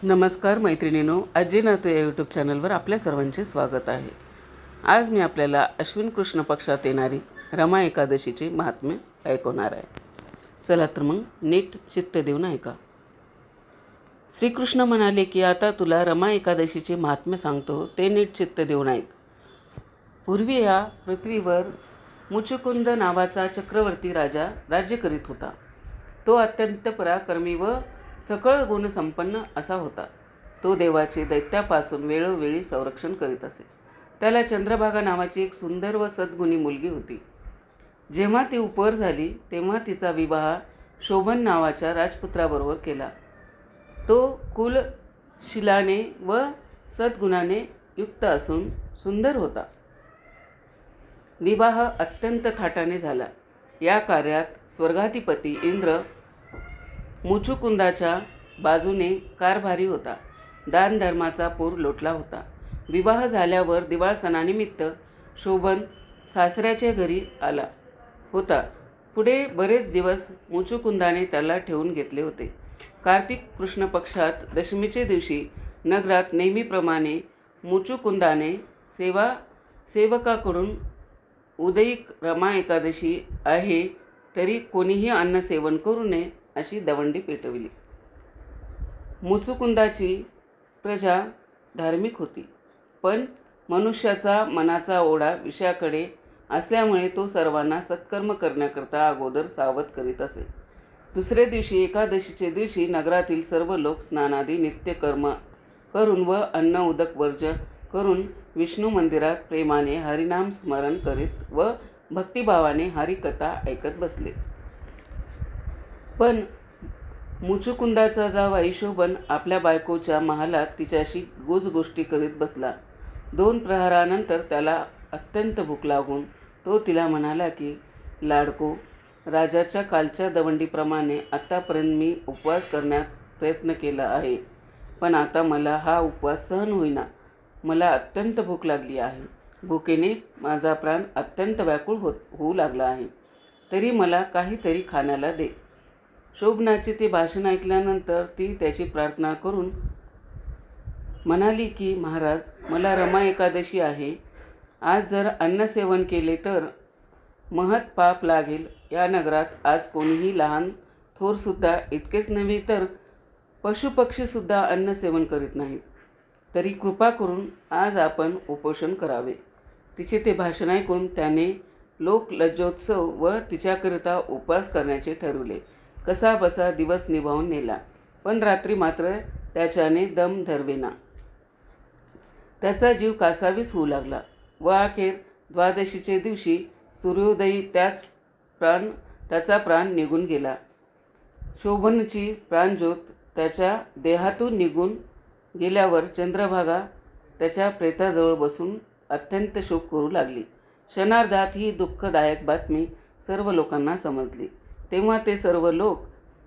नमस्कार मैत्रिणींनो, आजी नातू या यूट्यूब चॅनलवर आपल्या सर्वांचे स्वागत आहे. आज मी आपल्याला अश्विन कृष्ण पक्षात येणारी रमा एकादशीचे महात्म्य ऐकवणार आहे. चला तर मग नीट चित्त देऊन ऐका. श्रीकृष्ण म्हणाले की आता तुला रमा एकादशीचे महात्म्य सांगतो, ते नीट चित्त देऊन ऐक. पूर्वी या पृथ्वीवर मुचुकुंद नावाचा चक्रवर्ती राजा राज्य करीत होता. तो अत्यंत पराक्रमी व सकळ गुणसंपन्न असा होता. तो देवाचे दैत्यापासून वेळोवेळी संरक्षण करीत असे. त्याला चंद्रभागा नावाची एक सुंदर व सद्गुणी मुलगी होती. जेव्हा ती उपवर झाली तेव्हा तिचा विवाह शोभन नावाच्या राजपुत्राबरोबर केला. तो कुलशीलाने व सद्गुणाने युक्त असून सुंदर होता. विवाह अत्यंत थाटाने झाला. या कार्यात स्वर्गाधिपती इंद्र मुचुकुंदाच्या बाजूने कारभारी होता. दानधर्माचा पूर लोटला होता. विवाह झाल्यावर दिवाळ सणानिमित्त शोभन सासऱ्याच्या घरी आला होता. पुढे बरेच दिवस मुचुकुंदाने त्याला ठेवून घेतले होते. कार्तिक कृष्ण पक्षात दशमीचे दिवशी नगरात नेहमीप्रमाणे मुचुकुंदाने सेवकाकडून उदयिक रमा एकादशी आहे तरी कोणीही अन्न सेवन करू नये अशी दवंडी पेटविली. मुचुकुंदाची प्रजा धार्मिक होती, पण मनुष्याचा मनाचा ओढा विषयाकडे असल्यामुळे तो सर्वांना सत्कर्म करण्याकरता अगोदर सावध करीत असे. दुसऱ्या दिवशी एकादशीचे दिवशी नगरातील सर्व लोक स्नानादी नित्यकर्म करून व अन्न उदक वर्ज करून विष्णू मंदिरात प्रेमाने हरिनाम स्मरण करीत व भक्तिभावाने हरिकथा ऐकत बसले. पण मुचुकुंदाचा जावई शोभन आपल्या बायकोच्या महालात तिच्याशी गोष्टी करीत बसला. 2 प्रहरानंतर त्याला अत्यंत भूक लागून तो तिला म्हणाला की, लाडको, राजाच्या कालच्या दवंडीप्रमाणे आत्तापर्यंत मी उपवास करण्यात प्रयत्न केला आहे, पण आता मला हा उपवास सहन होईना. मला अत्यंत भूक लागली आहे. भुकेने माझा प्राण अत्यंत व्याकुळ होऊ लागला आहे. तरी मला काहीतरी खाण्याला दे. शोभनाचे ते भाषण ऐकल्यानंतर ती त्याची प्रार्थना करून म्हणाली की, महाराज, मला रमा एकादशी आहे. आज जर अन्न सेवन केले तर महत् पाप लागेल. या नगरात आज कोणीही लहान थोरसुद्धा, इतकेच नव्हे तर पशुपक्षीसुद्धा अन्न सेवन करीत नाहीत. तरी कृपा करून आज आपण उपोषण करावे. तिचे ते भाषण ऐकून त्याने लोकलज्जोत्सव व तिच्याकरिता उपवास करण्याचे ठरवले. कसा बसा दिवस निभावून नेला, पण रात्री मात्र त्याच्याने दम धरवेना. त्याचा जीव कासावीस होऊ लागला व अखेर द्वादशीचे दिवशी सूर्योदयी त्याचा प्राण निघून गेला. शोभनची प्राणज्योत त्याच्या देहातून निघून गेल्यावर चंद्रभागा त्याच्या प्रेताजवळ बसून अत्यंत शोक करू लागली. क्षणार्धात ही दुःखदायक बातमी सर्व लोकांना समजली. तेव्हा ते सर्व लोक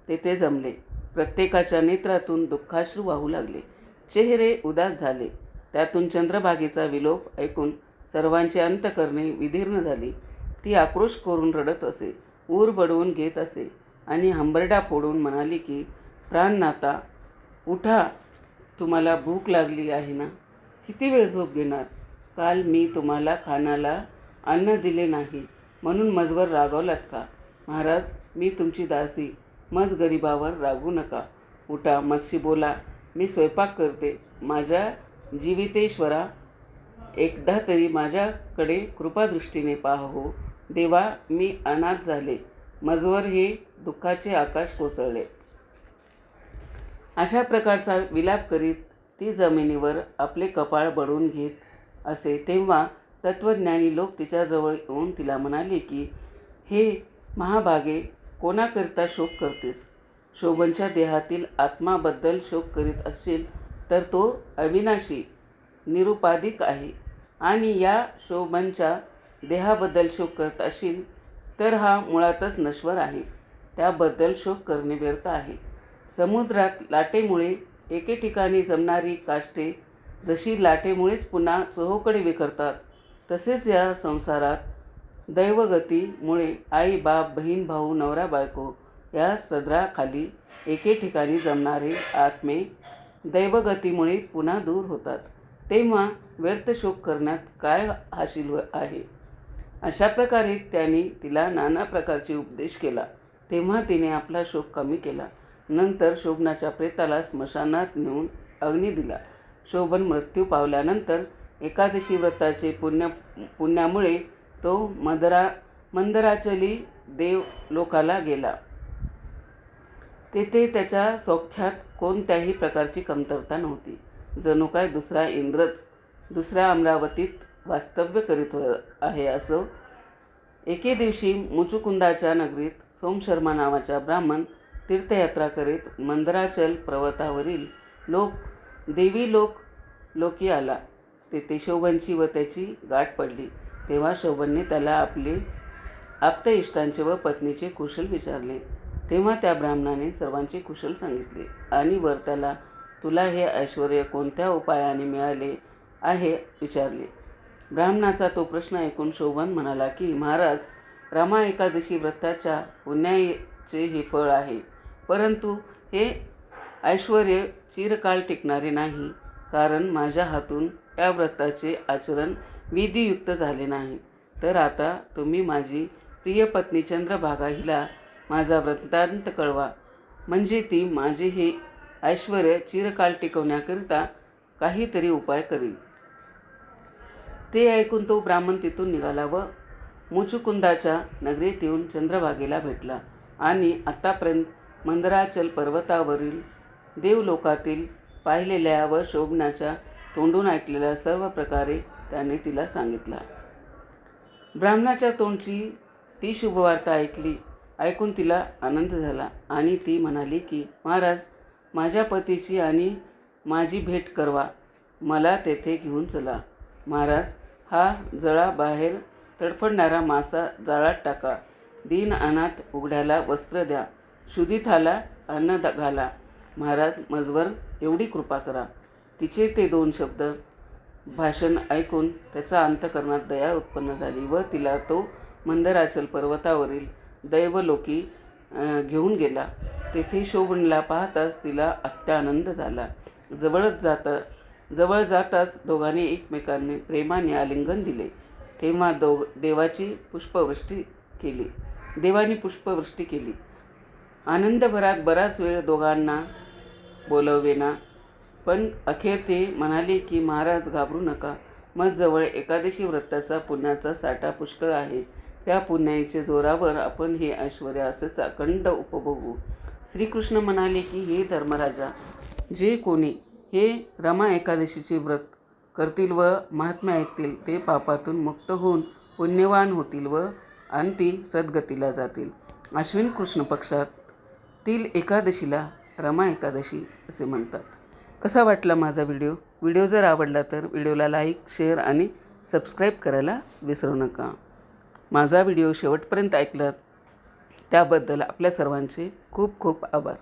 तेथे जमले. प्रत्येकाच्या नेत्रातून दुःखाश्रू वाहू लागले. चेहरे उदास झाले. त्यातून चंद्रभागेचा विलोप ऐकून सर्वांची अंतकरणे विदीर्ण झाली. ती आक्रोश करून रडत असे, ऊर बडवून घेत असे आणि हंबरडा फोडून म्हणाली की, प्राणनाथा, उठा, तुम्हाला भूक लागली आहे ना? किती वेळ झोप घेणार? काल मी तुम्हाला खाण्याला अन्न दिले नाही म्हणून मजवर रागावलात का? महाराज, मी तुमची दासी, मज गरिबावर रागू नका. उठा, मजशी बोला, मी स्वयंपाक करते. माझ्या जीवितेश्वरा, एकदा तरी माझ्याकडे कृपादृष्टीने पाह हो. देवा, मी अनाथ झाले. मजवर हे दुःखाचे आकाश कोसळले. अशा प्रकारचा विलाप करीत ती जमिनीवर आपले कपाळ बडवून घेत असे. तेव्हा तत्त्वज्ञानी लोक तिच्याजवळ येऊन तिला म्हणाले की, हे महाभागे, कोणाकरिता शोक करतेस? शोभनच्या देहातील आत्माबद्दल शोक करीत असशील तर तो अविनाशी, निरुपाधिक आहे, आणि या शोभनच्या देहाबद्दल शोक करत असशील तर हा मुळातच नश्वर आहे. त्याबद्दल शोक करणे व्यर्थ आहे. समुद्रात लाटेमुळे एके ठिकाणी जमणारी काष्टे जशी लाटेमुळेच पुन्हा चोहोकडे विखरतात, तसेच या संसारात दैवगतीमुळे आई बाप, बहीण भाऊ, नवरा बायको या सदराखाली एके ठिकाणी जमणारे आत्मे दैवगतीमुळे पुन्हा दूर होतात, तेव्हा व्यर्थ शोक करण्यात काय हाशील आहे. अशा प्रकारे त्यांनी तिला नाना प्रकारचे उपदेश केला. तेव्हा तिने आपला शोक कमी केला. नंतर शोभनाच्या प्रेताला स्मशानात नेऊन अग्नी दिला. शोभन मृत्यू पावल्यानंतर एकादशी व्रताचे पुण्यामुळे तो मंदराचली देवलोकाला गेला. तेथे त्याच्या सौख्यात कोणत्याही प्रकारची कमतरता नव्हती. जणू काय दुसरा इंद्रच दुसऱ्या अमरावतीत वास्तव्य करीत आहे असं. एके दिवशी मुचुकुंदाच्या नगरीत सोमशर्मा नावाचा ब्राह्मण तीर्थयात्रा करीत मंदराचल पर्वतावरील देवी लोकी आला. तेथे शोभनची व त्याची गाठ पडली. तेव्हा शोभनने त्याला आपले आप्त इष्टांचे व पत्नीचे कुशल विचारले. तेव्हा त्या ब्राह्मणाने सर्वांचे कुशल सांगितले आणि वर त्याला तुला हे ऐश्वर कोणत्या उपायाने मिळाले आहे विचारले. ब्राह्मणाचा तो प्रश्न ऐकून शोभन म्हणाला की महाराज, रमा एकादशी व्रताच्या पुण्याचे हे फळ आहे, परंतु हे ऐश्वर चिरकाळ टिकणारे नाही, कारण माझ्या हातून या व्रताचे आचरण विधियुक्त झाले नाही. तर आता तुम्ही माझी प्रिय पत्नी चंद्रभागा हिला माझा वृत्तांत कळवा, म्हणजे ती माझे हे ऐश्वर चिरकाळ टिकवण्याकरिता काहीतरी उपाय करील. ते ऐकून तो ब्राह्मण तिथून निघाला व मुचुकुंदाच्या नगरीत येऊन चंद्रभागेला भेटला आणि आत्तापर्यंत मंदराचल पर्वतावरील देवलोकातील पाहिलेल्या व शोभनाच्या तोंडून ऐकलेल्या सर्व प्रकारे त्याने तिला सांगितला. ब्राह्मणाच्या तोंडची ती शुभवार्ता ऐकून तिला आनंद झाला आणि ती म्हणाली की महाराज, माझ्या पतीची आणि माझी भेट करवा, मला तेथे घेऊन चला. महाराज, हा जळाबाहेर तडफडणारा मासा जाळात टाका, दीन अनाथ उघड्याला वस्त्र द्या, क्षुधिताला अन्न घाला. महाराज, मजवर एवढी कृपा करा. तिचे ते 2 शब्द भाषण ऐकून त्याचा अंतःकरणात दया उत्पन्न झाली व तिला तो मंदराचल पर्वतावरील दैवलोकी घेऊन गेला. तेथे शोभनला पाहताच तिला अत्यानंद झाला. जवळ जाताच दोघांनी एकमेकांनी प्रेमाने आलिंगन दिले. तेव्हा देवानी पुष्पवृष्टी केली. आनंदभरात बराच वेळ दोघांना बोलवेना, पण अखेर ते म्हणाले की महाराज, घाबरू नका. मजजवळ एकादशी व्रताचा पुण्याचा साठा पुष्कळ आहे. त्या पुण्याच्या जोरावर आपण हे ऐश्वर असंच अखंड उपभोगू. श्रीकृष्ण म्हणाले की हे धर्मराजा, जे कोणी हे रमा एकादशीचे व्रत करतील व महात्म्य ऐकतील ते पापातून मुक्त होऊन पुण्यवान होतील व अंती सद्गतीला जातील. अश्विन कृष्ण पक्षातील एकादशीला रमा एकादशी असे म्हणतात. कसा वाटला माझा व्हिडिओ जर आवडला तर व्हिडिओला लाईक, शेअर आणि सबस्क्राईब करायला विसरू नका. माझा व्हिडिओ शेवटपर्यंत ऐकलात त्याबद्दल आपल्या सर्वांचे खूप खूप आभार.